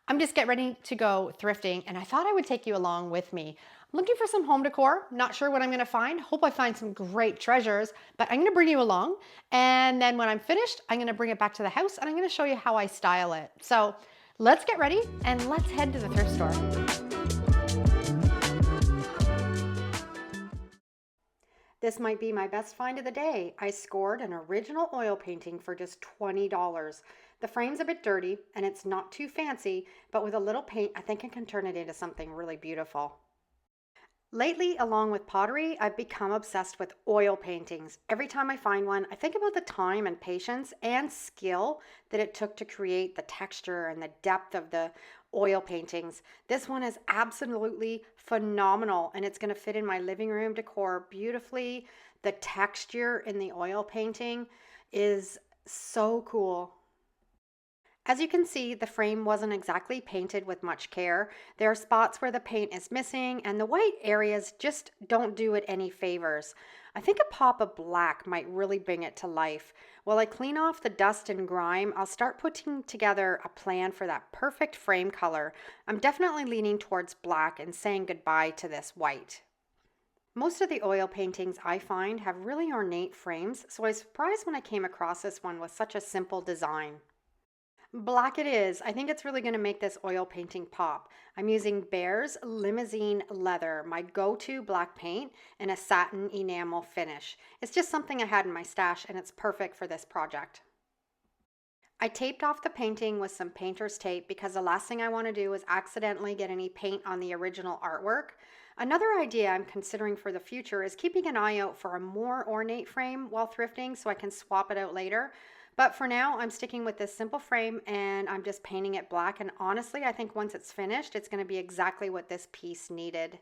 I'm just getting ready to go thrifting and I thought I would take you along with me. I'm looking for some home decor, not sure what I'm gonna find. Hope I find some great treasures, but I'm gonna bring you along. And then when I'm finished, I'm gonna bring it back to the house and I'm gonna show you how I style it. So let's get ready and let's head to the thrift store. This might be my best find of the day. I scored an original oil painting for just $20. The frame's a bit dirty and it's not too fancy, but with a little paint, I think I can turn it into something really beautiful. Lately, along with pottery, I've become obsessed with oil paintings. Every time I find one, I think about the time and patience and skill that it took to create the texture and the depth of the oil paintings. This one is absolutely phenomenal and it's going to fit in my living room decor beautifully. The texture in the oil painting is so cool. As you can see, the frame wasn't exactly painted with much care. There are spots where the paint is missing and the white areas just don't do it any favors. I think a pop of black might really bring it to life. While I clean off the dust and grime, I'll start putting together a plan for that perfect frame color. I'm definitely leaning towards black and saying goodbye to this white. Most of the oil paintings I find have really ornate frames, so I was surprised when I came across this one with such a simple design. Black it is. I think it's really going to make this oil painting pop. I'm using Bear's Limousine Leather, my go-to black paint, and a satin enamel finish. It's just something I had in my stash and it's perfect for this project. I taped off the painting with some painter's tape because the last thing I want to do is accidentally get any paint on the original artwork. Another idea I'm considering for the future is keeping an eye out for a more ornate frame while thrifting so I can swap it out later. But for now, I'm sticking with this simple frame and I'm just painting it black. And honestly, I think once it's finished, it's going to be exactly what this piece needed.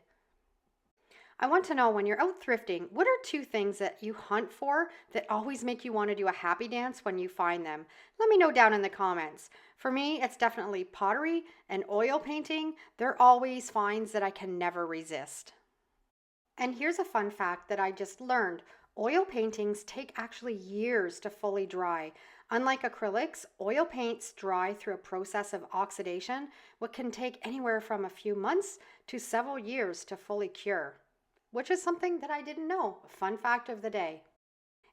I want to know, when you're out thrifting, what are two things that you hunt for that always make you want to do a happy dance when you find them? Let me know down in the comments. For me, it's definitely pottery and oil painting. They're always finds that I can never resist. And here's a fun fact that I just learned. Oil paintings take actually years to fully dry. Unlike acrylics, oil paints dry through a process of oxidation, what can take anywhere from a few months to several years to fully cure, which is something that I didn't know. Fun fact of the day.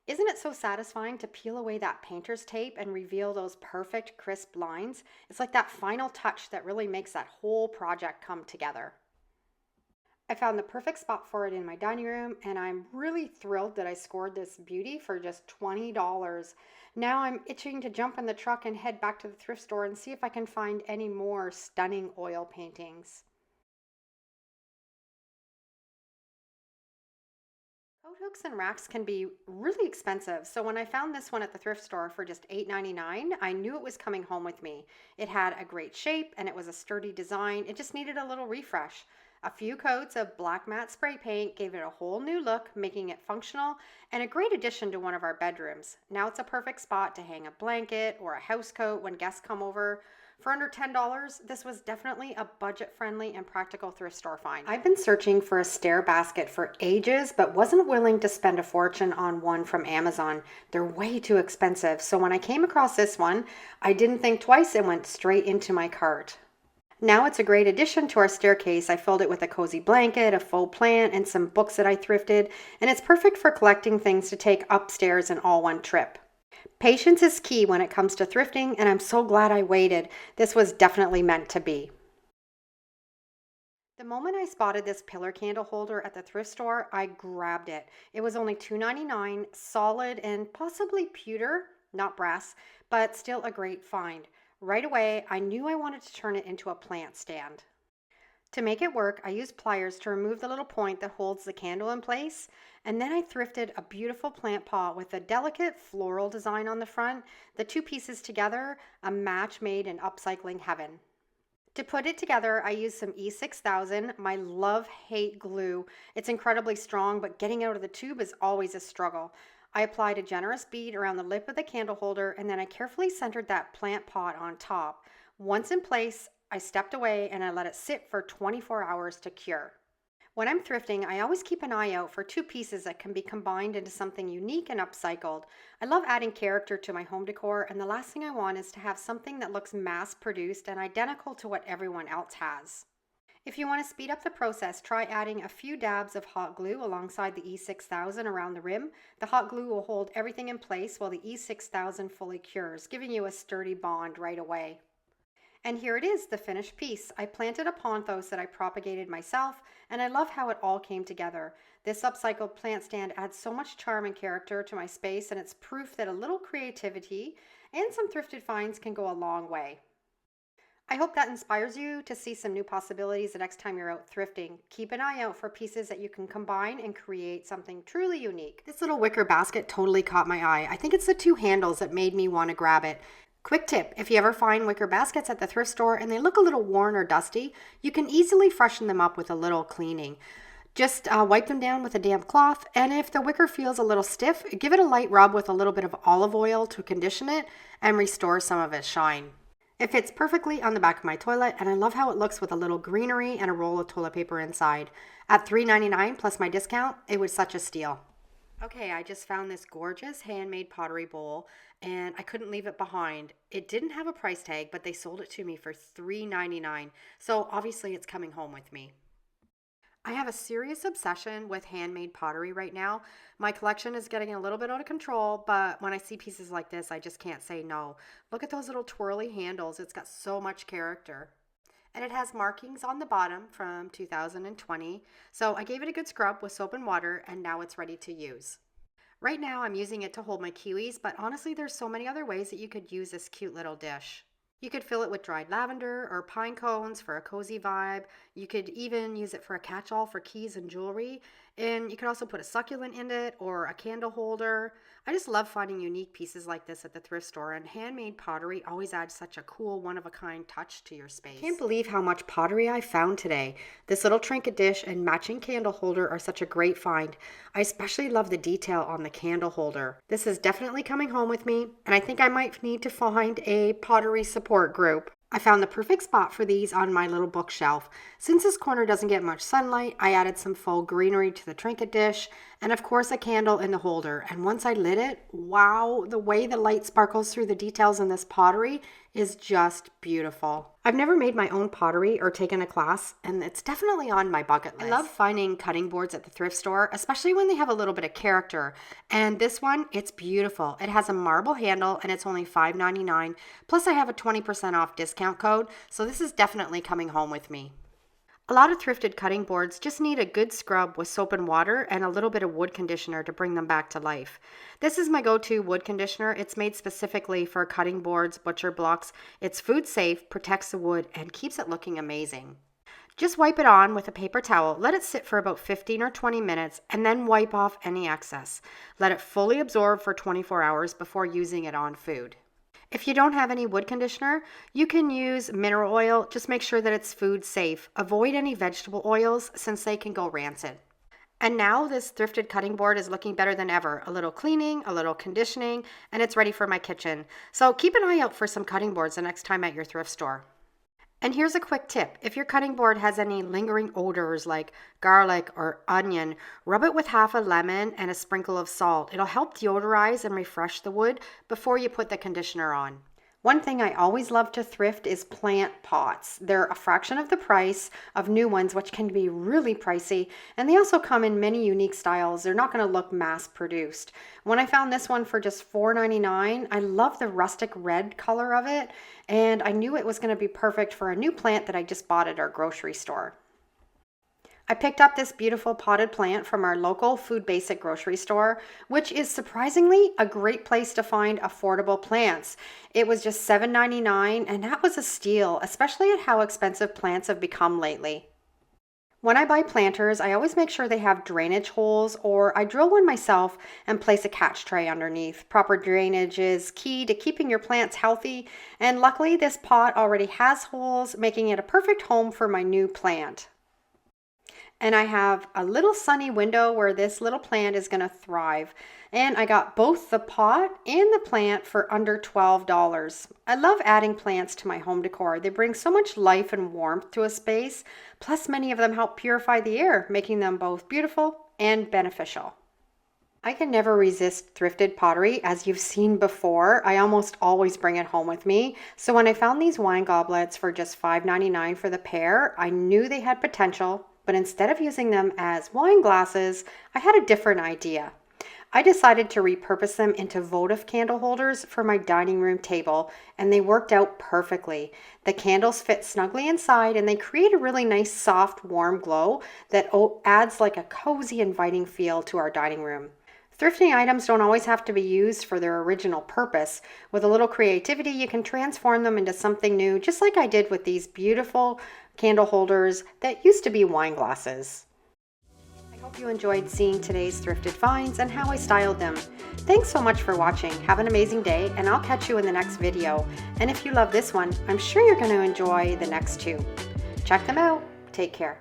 Isn't it so satisfying to peel away that painter's tape and reveal those perfect crisp lines? It's like that final touch that really makes that whole project come together. I found the perfect spot for it in my dining room and I'm really thrilled that I scored this beauty for just $20. Now I'm itching to jump in the truck and head back to the thrift store and see if I can find any more stunning oil paintings. Coat hooks and racks can be really expensive, so when I found this one at the thrift store for just $8.99, I knew it was coming home with me. It had a great shape and it was a sturdy design. It just needed a little refresh. A few coats of black matte spray paint gave it a whole new look, making it functional and a great addition to one of our bedrooms. Now it's a perfect spot to hang a blanket or a house coat when guests come over. For under $10, this was definitely a budget-friendly and practical thrift store find. I've been searching for a stair basket for ages, but wasn't willing to spend a fortune on one from Amazon. They're way too expensive, so when I came across this one, I didn't think twice and went straight into my cart. Now it's a great addition to our staircase. I filled it with a cozy blanket, a faux plant, and some books that I thrifted, and it's perfect for collecting things to take upstairs in all one trip. Patience is key when it comes to thrifting, and I'm so glad I waited. This was definitely meant to be. The moment I spotted this pillar candle holder at the thrift store, I grabbed it. It was only $2.99, solid and possibly pewter, not brass, but still a great find. Right away, I knew I wanted to turn it into a plant stand. To make it work, I used pliers to remove the little point that holds the candle in place, and then I thrifted a beautiful plant pot with a delicate floral design on the front, the two pieces together, a match made in upcycling heaven. To put it together, I used some E6000, my love-hate glue. It's incredibly strong, but getting out of the tube is always a struggle. I applied a generous bead around the lip of the candle holder, and then I carefully centered that plant pot on top. Once in place, I stepped away and I let it sit for 24 hours to cure. When I'm thrifting, I always keep an eye out for two pieces that can be combined into something unique and upcycled. I love adding character to my home decor, and the last thing I want is to have something that looks mass produced and identical to what everyone else has. If you want to speed up the process, try adding a few dabs of hot glue alongside the E6000 around the rim. The hot glue will hold everything in place while the E6000 fully cures, giving you a sturdy bond right away. And here it is, the finished piece. I planted a pothos that I propagated myself, and I love how it all came together. This upcycled plant stand adds so much charm and character to my space, and it's proof that a little creativity and some thrifted finds can go a long way. I hope that inspires you to see some new possibilities the next time you're out thrifting. Keep an eye out for pieces that you can combine and create something truly unique. This little wicker basket totally caught my eye. I think it's the two handles that made me want to grab it. Quick tip, if you ever find wicker baskets at the thrift store and they look a little worn or dusty, you can easily freshen them up with a little cleaning. Just wipe them down with a damp cloth, and if the wicker feels a little stiff, give it a light rub with a little bit of olive oil to condition it and restore some of its shine. It fits perfectly on the back of my toilet, and I love how it looks with a little greenery and a roll of toilet paper inside. At $3.99 plus my discount, it was such a steal. Okay, I just found this gorgeous handmade pottery bowl, and I couldn't leave it behind. It didn't have a price tag, but they sold it to me for $3.99, so obviously it's coming home with me. I have a serious obsession with handmade pottery right now. My collection is getting a little bit out of control, but when I see pieces like this, I just can't say no. Look at those little twirly handles. It's got so much character. And it has markings on the bottom from 2020. So I gave it a good scrub with soap and water, and now it's ready to use. Right now I'm using it to hold my kiwis, but honestly there's so many other ways that you could use this cute little dish. You could fill it with dried lavender or pine cones for a cozy vibe. You could even use it for a catch-all for keys and jewelry. And you could also put a succulent in it or a candle holder. I just love finding unique pieces like this at the thrift store, and handmade pottery always adds such a cool, one-of-a-kind touch to your space. Can't believe how much pottery I found today. This little trinket dish and matching candle holder are such a great find. I especially love the detail on the candle holder. This is definitely coming home with me, and I think I might need to find a pottery support group. I found the perfect spot for these on my little bookshelf. Since this corner doesn't get much sunlight, I added some faux greenery to the trinket dish, and of course a candle in the holder. And once I lit it, wow, the way the light sparkles through the details in this pottery is just beautiful. I've never made my own pottery or taken a class, and it's definitely on my bucket list. I love finding cutting boards at the thrift store, especially when they have a little bit of character. And this one, it's beautiful. It has a marble handle, and it's only $5.99. Plus I have a 20% off discount code, so this is definitely coming home with me. A lot of thrifted cutting boards just need a good scrub with soap and water and a little bit of wood conditioner to bring them back to life. This is my go-to wood conditioner. It's made specifically for cutting boards, butcher blocks. It's food safe, protects the wood, and keeps it looking amazing. Just wipe it on with a paper towel, let it sit for about 15 or 20 minutes, and then wipe off any excess. Let it fully absorb for 24 hours before using it on food. If you don't have any wood conditioner, you can use mineral oil. Just make sure that it's food safe. Avoid any vegetable oils since they can go rancid. And now this thrifted cutting board is looking better than ever. A little cleaning, a little conditioning, and it's ready for my kitchen. So keep an eye out for some cutting boards the next time at your thrift store. And here's a quick tip. If your cutting board has any lingering odors like garlic or onion, rub it with half a lemon and a sprinkle of salt. It'll help deodorize and refresh the wood before you put the conditioner on. One thing I always love to thrift is plant pots. They're a fraction of the price of new ones, which can be really pricey, and they also come in many unique styles. They're not going to look mass produced. When I found this one for just $4.99, I love the rustic red color of it, and I knew it was going to be perfect for a new plant that I just bought at our grocery store. I picked up this beautiful potted plant from our local Food Basic grocery store, which is surprisingly a great place to find affordable plants. It was just $7.99, and that was a steal, especially at how expensive plants have become lately. When I buy planters, I always make sure they have drainage holes, or I drill one myself and place a catch tray underneath. Proper drainage is key to keeping your plants healthy, and luckily this pot already has holes, making it a perfect home for my new plant. And I have a little sunny window where this little plant is going to thrive. And I got both the pot and the plant for under $12. I love adding plants to my home decor. They bring so much life and warmth to a space. Plus, many of them help purify the air, making them both beautiful and beneficial. I can never resist thrifted pottery. As you've seen before, I almost always bring it home with me. So when I found these wine goblets for just $5.99 for the pair, I knew they had potential, but instead of using them as wine glasses, I had a different idea. I decided to repurpose them into votive candle holders for my dining room table, and they worked out perfectly. The candles fit snugly inside, and they create a really nice, soft, warm glow that adds like a cozy, inviting feel to our dining room. Thrifting items don't always have to be used for their original purpose. With a little creativity, you can transform them into something new, just like I did with these beautiful candle holders that used to be wine glasses. I hope you enjoyed seeing today's thrifted finds and how I styled them. Thanks so much for watching. Have an amazing day, and I'll catch you in the next video. And if you love this one, I'm sure you're going to enjoy the next two. Check them out. Take care.